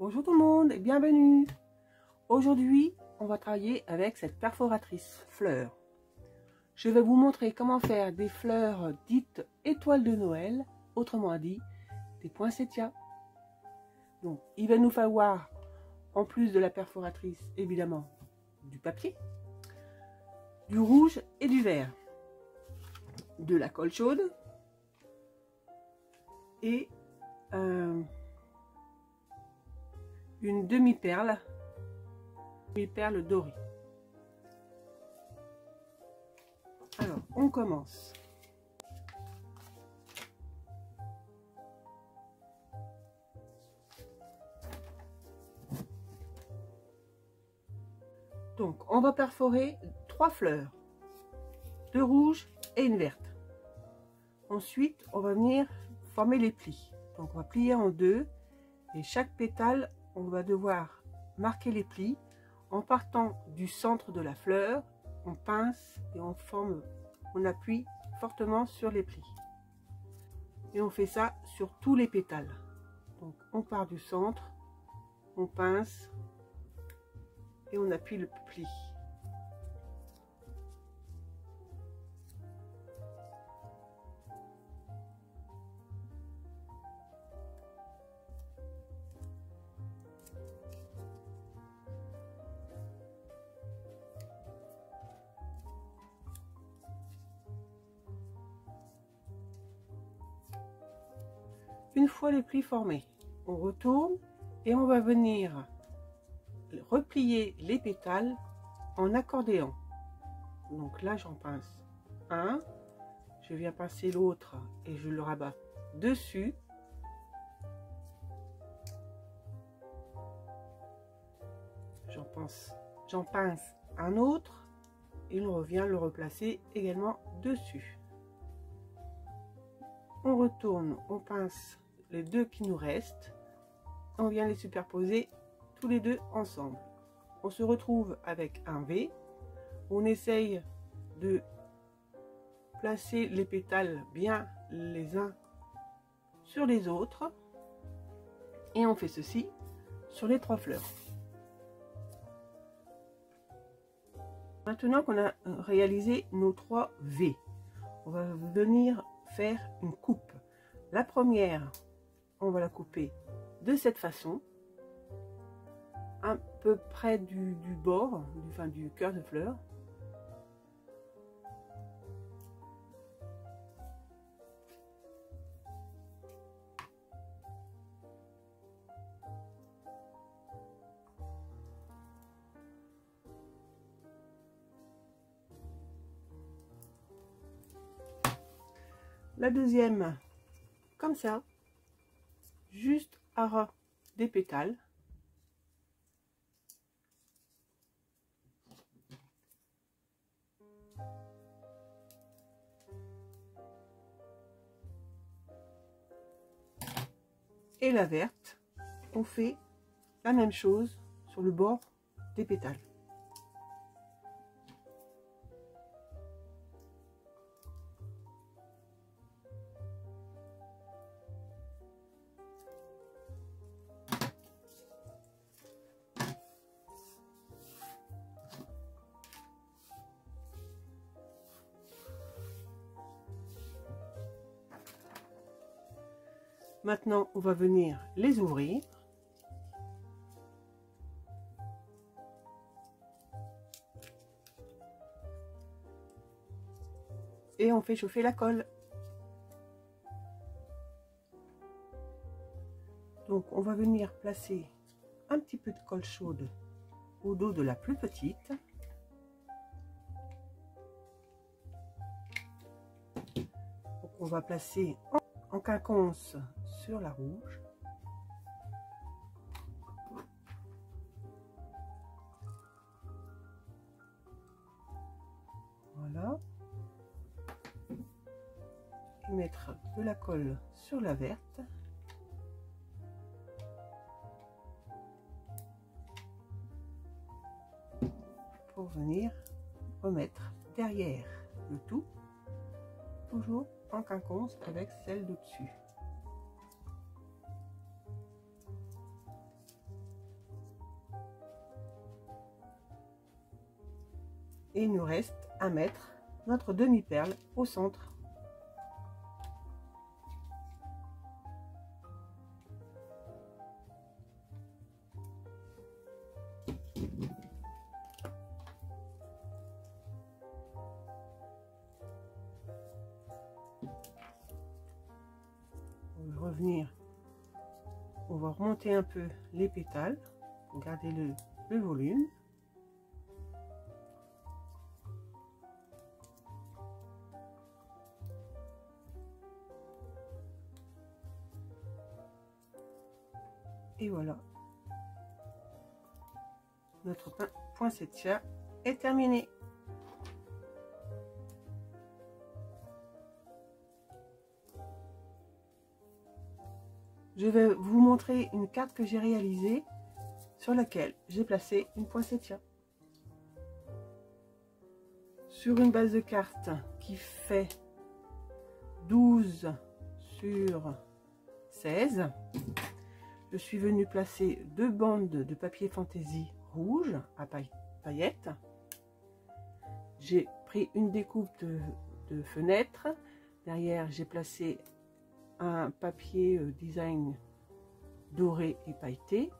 Bonjour tout le monde et bienvenue. Aujourd'hui, on va travailler avec cette perforatrice fleurs. Je vais vous montrer comment faire des fleurs dites étoiles de Noël, autrement dit, des poinsettias. Donc, il va nous falloir, en plus de la perforatrice, évidemment, du papier, du rouge et du vert, de la colle chaude et une demi-perle dorée. Alors, on commence. Donc, on va perforer 3 fleurs, 2 rouges et une verte. Ensuite, on va venir former les plis. Donc, on va plier en deux et chaque pétale, on va devoir marquer les plis en partant du centre de la fleur. On pince et on forme, on appuie fortement sur les plis. Et on fait ça sur tous les pétales. Donc, on part du centre, on pince et on appuie le pli. Une fois les plis formés, on retourne et on va venir replier les pétales en accordéon. Donc là, j'en pince un, je viens pincer l'autre et je le rabats dessus. J'en pince un autre et on revient le replacer également dessus. On retourne, on pince les deux qui nous restent, on vient les superposer tous les deux ensemble. On se retrouve avec un V, on essaye de placer les pétales bien les uns sur les autres et on fait ceci sur les 3 fleurs. Maintenant qu'on a réalisé nos 3 V, on va venir faire une coupe. La première, on va la couper de cette façon, un peu près du bord, du cœur de fleur. La deuxième, comme ça, juste à ras des pétales. Et la verte, on fait la même chose sur le bord des pétales. Maintenant, on va venir les ouvrir. Et on fait chauffer la colle. Donc, on va venir placer un petit peu de colle chaude au dos de la plus petite. Donc, on va placer en quinconce sur la rouge. Voilà. Et mettre de la colle sur la verte. Pour venir remettre derrière le tout, toujours en quinconce avec celle d'au-dessus. Et il nous reste à mettre notre demi-perle au centre. On va revenir, on va remonter un peu les pétales pour garder le volume. Et voilà, notre poinsettia est terminé. Je vais vous montrer une carte que j'ai réalisée sur laquelle j'ai placé une poinsettia. Sur une base de carte qui fait 12 sur 16, je suis venue placer 2 bandes de papier fantaisie rouge à paillettes. J'ai pris une découpe de fenêtre. Derrière, j'ai placé un papier design doré et pailleté.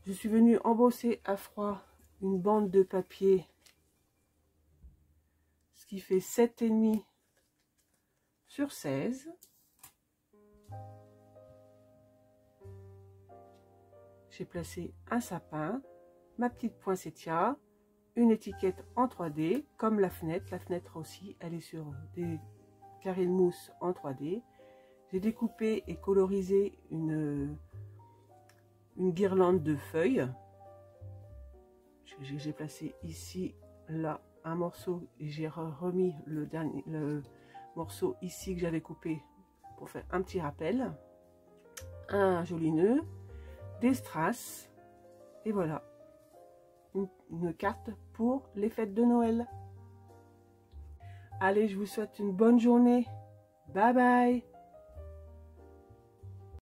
Je suis venue embosser à froid une bande de papier, ce qui fait 7,5 sur 16. J'ai placé un sapin, ma petite poinsettia, une étiquette en 3D, comme la fenêtre. La fenêtre aussi, elle est sur des carrés de mousse en 3D. J'ai découpé et colorisé une guirlande de feuilles. J'ai placé ici, là, un morceau et j'ai remis le morceau ici que j'avais coupé pour faire un petit rappel. Un joli nœud, des strass et voilà, une carte pour les fêtes de Noël. Allez, je vous souhaite une bonne journée. Bye bye.